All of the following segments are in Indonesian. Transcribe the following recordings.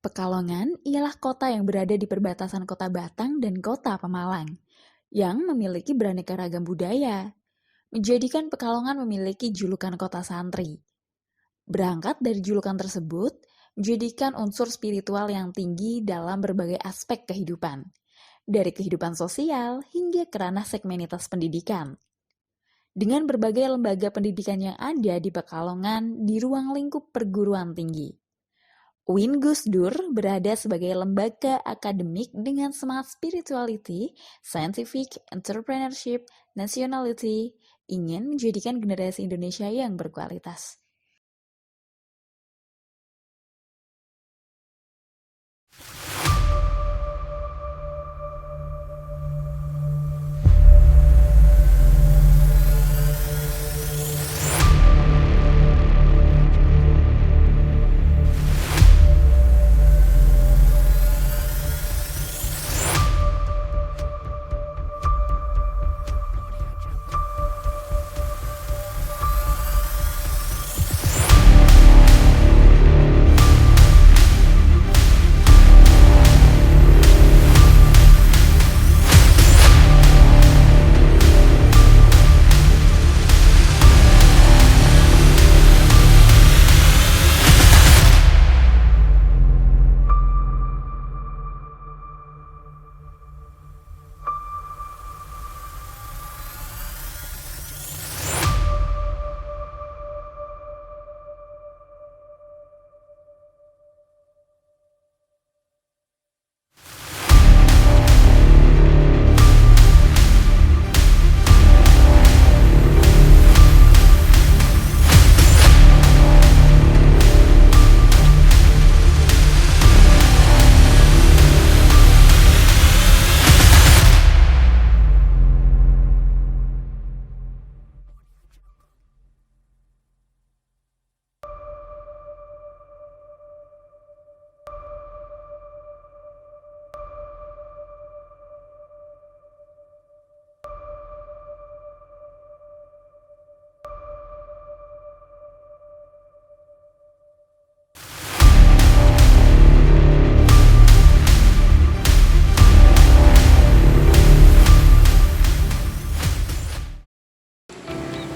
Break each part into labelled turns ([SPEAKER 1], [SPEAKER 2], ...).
[SPEAKER 1] Pekalongan ialah kota yang berada di perbatasan Kota Batang dan Kota Pemalang, yang memiliki beraneka ragam budaya, menjadikan Pekalongan memiliki julukan kota santri. Berangkat dari julukan tersebut, menjadikan unsur spiritual yang tinggi dalam berbagai aspek kehidupan, dari kehidupan sosial hingga ke ranah segmenitas pendidikan. Dengan berbagai lembaga pendidikan yang ada di Pekalongan di ruang lingkup perguruan tinggi. UIN Gus Dur berada sebagai lembaga akademik dengan semangat spirituality, scientific, entrepreneurship, nationality, ingin menjadikan generasi Indonesia yang berkualitas.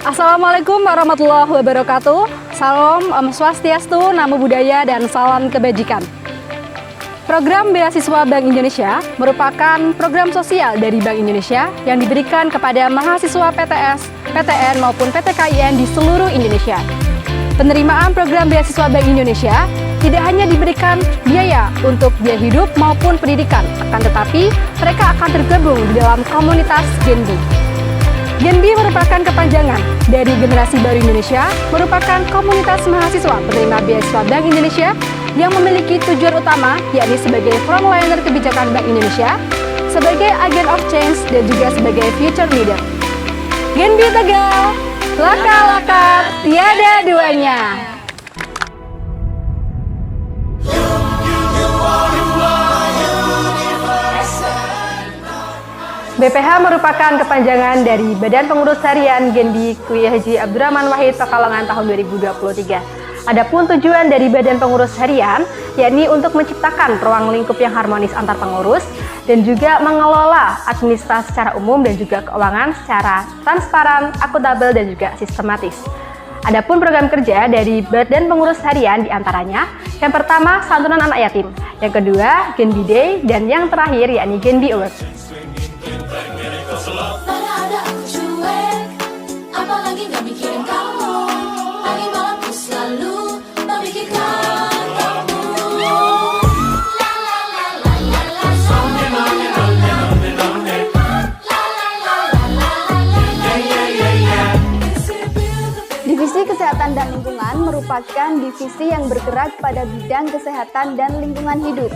[SPEAKER 2] Assalamualaikum warahmatullahi wabarakatuh. Salam Om Swastiastu, Namo Buddhaya, dan salam kebajikan. Program Beasiswa Bank Indonesia merupakan program sosial dari Bank Indonesia yang diberikan kepada mahasiswa PTS, PTN maupun PTKIN di seluruh Indonesia. Penerimaan program Beasiswa Bank Indonesia tidak hanya diberikan biaya untuk biaya hidup maupun pendidikan, akan tetapi mereka akan tergabung di dalam komunitas Genbi. Genbi merupakan kepanjangan dari Generasi Baru Indonesia, merupakan komunitas mahasiswa penerima beasiswa Bank Indonesia yang memiliki tujuan utama, yakni sebagai frontliner kebijakan Bank Indonesia, sebagai agent of change, dan juga sebagai future leader. Genbi Tegal, laka-laka tiada duanya. BPH merupakan kepanjangan dari Badan Pengurus Harian Genbi Kiai Haji Abdurrahman Wahid Pekalongan tahun 2023. Adapun tujuan dari Badan Pengurus Harian yakni untuk menciptakan ruang lingkup yang harmonis antar pengurus dan juga mengelola administrasi secara umum dan juga keuangan secara transparan, akuntabel, dan juga sistematis. Adapun program kerja dari Badan Pengurus Harian diantaranya, yang pertama santunan anak yatim, yang kedua Genbi Day, dan yang terakhir yakni Genbi Award.
[SPEAKER 3] Mana ada aku cuek, apalagi gak mikirin kamu. Pagi malam ku selalu memikirkan kamu. La la la la la la. Lonely, lonely, lonely, lonely, lonely. La la la la la la la. Yeah, yeah, yeah, yeah.
[SPEAKER 4] Divisi Kesehatan dan Lingkungan merupakan divisi yang bergerak pada bidang kesehatan dan lingkungan hidup.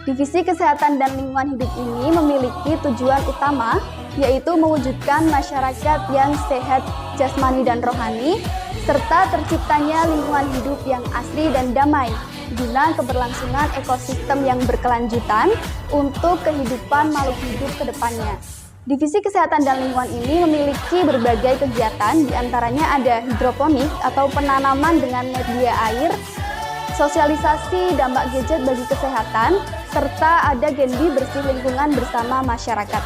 [SPEAKER 4] Divisi Kesehatan dan Lingkungan Hidup ini memiliki tujuan utama, yaitu mewujudkan masyarakat yang sehat jasmani dan rohani, serta terciptanya lingkungan hidup yang asri dan damai, guna keberlangsungan ekosistem yang berkelanjutan untuk kehidupan makhluk hidup ke depannya. Divisi Kesehatan dan Lingkungan ini memiliki berbagai kegiatan, diantaranya ada hidroponik atau penanaman dengan media air, sosialisasi dampak gadget bagi kesehatan, serta ada Genbi bersih lingkungan bersama masyarakat.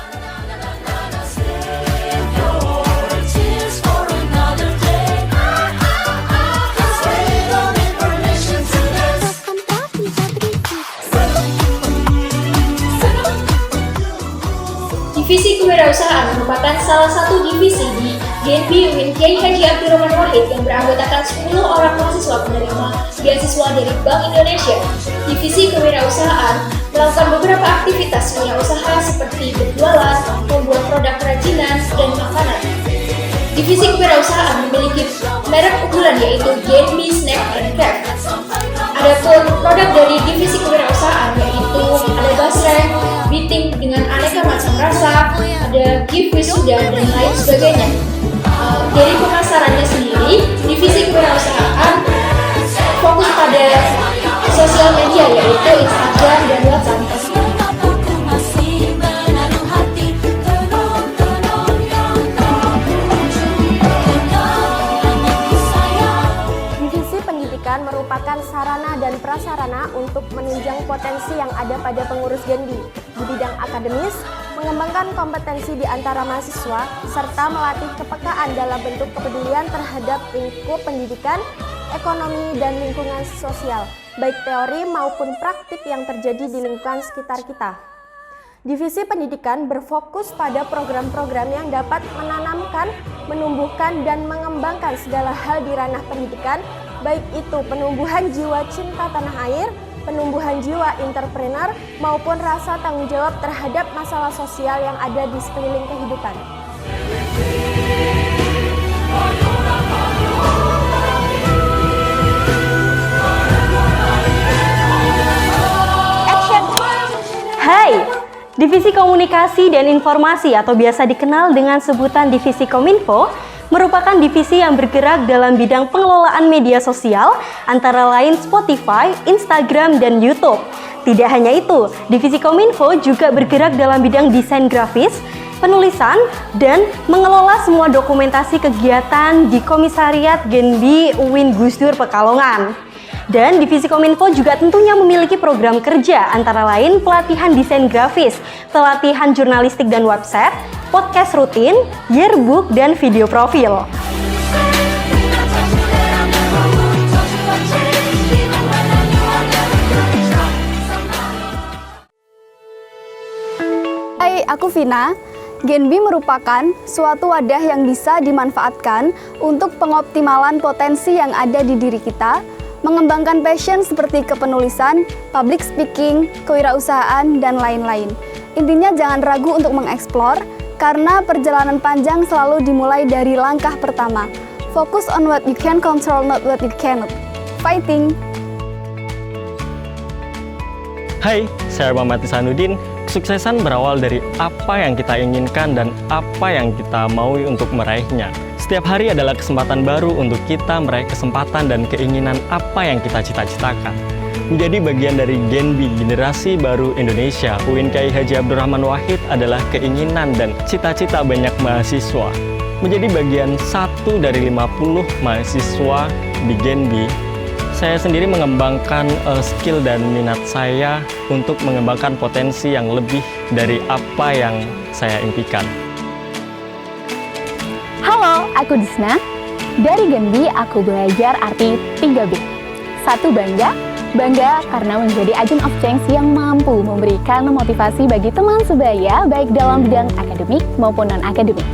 [SPEAKER 3] Cheers for another day. Cause we don't need permission to dance.
[SPEAKER 5] Divisi Kewirausahaan merupakan salah satu divisi di Genbi UIN Kiai Haji Abdurrahman Wahid yang beranggotakan 10 orang mahasiswa penerima beasiswa dari Bank Indonesia. Divisi Kewirausahaan melakukan beberapa aktivitas wirausaha seperti berjualan, membuat produk kerajinan, dan makanan. Divisi Kewirausahaan memiliki merek unggulan yaitu Genbi Snack and Craft. Adapun produk dari divisi kewirausahaan yaitu ada basreng, beating dengan aneka macam rasa, ada gift wisuda dan lain sebagainya. Dari pemasarannya sendiri, divisi kewirausahaan fokus pada sosial media yaitu Instagram dan WhatsApp.
[SPEAKER 3] Aku masih menaruh hati.
[SPEAKER 6] Divisi pendidikan merupakan sarana dan prasarana untuk menunjang potensi yang ada pada pengurus Genbi di bidang akademis, mengembangkan kompetensi di antara mahasiswa, serta melatih kepekaan dalam bentuk kepedulian terhadap lingkup pendidikan, ekonomi, dan lingkungan sosial, baik teori maupun praktik yang terjadi di lingkungan sekitar kita. Divisi pendidikan berfokus pada program-program yang dapat menanamkan, menumbuhkan, dan mengembangkan segala hal di ranah pendidikan, baik itu penumbuhan jiwa cinta tanah air, penumbuhan jiwa entrepreneur, maupun rasa tanggung jawab terhadap masalah sosial yang ada di sekeliling kehidupan. Hai, Divisi Komunikasi dan Informasi atau biasa dikenal dengan sebutan Divisi Kominfo merupakan divisi yang bergerak dalam bidang pengelolaan media sosial antara lain Spotify, Instagram, dan YouTube. Tidak hanya itu, Divisi Kominfo juga bergerak dalam bidang desain grafis, penulisan, dan mengelola semua dokumentasi kegiatan di Komisariat Genbi UIN Gus Dur Pekalongan. Dan Divisi Kominfo juga tentunya memiliki program kerja antara lain pelatihan desain grafis, pelatihan jurnalistik dan website, podcast rutin, yearbook, dan video profil.
[SPEAKER 4] Hai, aku Vina. Genbi merupakan suatu wadah yang bisa dimanfaatkan untuk pengoptimalan potensi yang ada di diri kita, mengembangkan passion seperti kepenulisan, public speaking, kewirausahaan, dan lain-lain. Intinya jangan ragu untuk mengeksplor, karena perjalanan panjang selalu dimulai dari langkah pertama. Focus on what you can control, not what you cannot. Fighting!
[SPEAKER 7] Hai, saya Muhammad Ihsanuddin. Kesuksesan berawal dari apa yang kita inginkan dan apa yang kita mau untuk meraihnya. Setiap hari adalah kesempatan baru untuk kita meraih kesempatan dan keinginan apa yang kita cita-citakan. Menjadi bagian dari Genbi Generasi Baru Indonesia, UIN Kiai Haji Abdurrahman Wahid adalah keinginan dan cita-cita banyak mahasiswa. Menjadi bagian 1 dari 50 mahasiswa di Genbi, saya sendiri mengembangkan skill dan minat saya untuk mengembangkan potensi yang lebih dari apa yang saya impikan.
[SPEAKER 8] Halo, aku Disna. Dari Genbi, aku belajar arti 3B. 1. Bangga. Bangga karena menjadi agent of change yang mampu memberikan motivasi bagi teman sebaya baik dalam bidang akademik maupun non-akademik.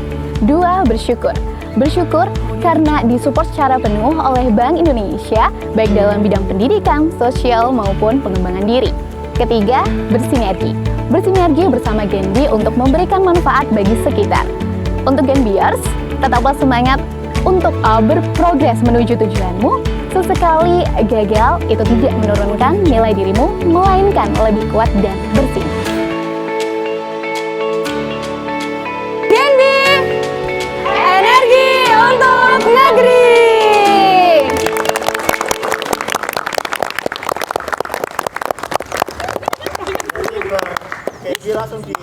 [SPEAKER 8] 2. Bersyukur. Bersyukur karena disupport secara penuh oleh Bank Indonesia baik dalam bidang pendidikan, sosial maupun pengembangan diri. 3. Bersinergi. Bersinergi bersama Genbi untuk memberikan manfaat bagi sekitar. Untuk Genbiers, tetaplah semangat untuk berprogres menuju tujuanmu. Sesekali gagal itu tidak menurunkan nilai dirimu, melainkan lebih kuat dan bersih.
[SPEAKER 2] Genbi, energi untuk negeri.
[SPEAKER 9] Jadi langsung di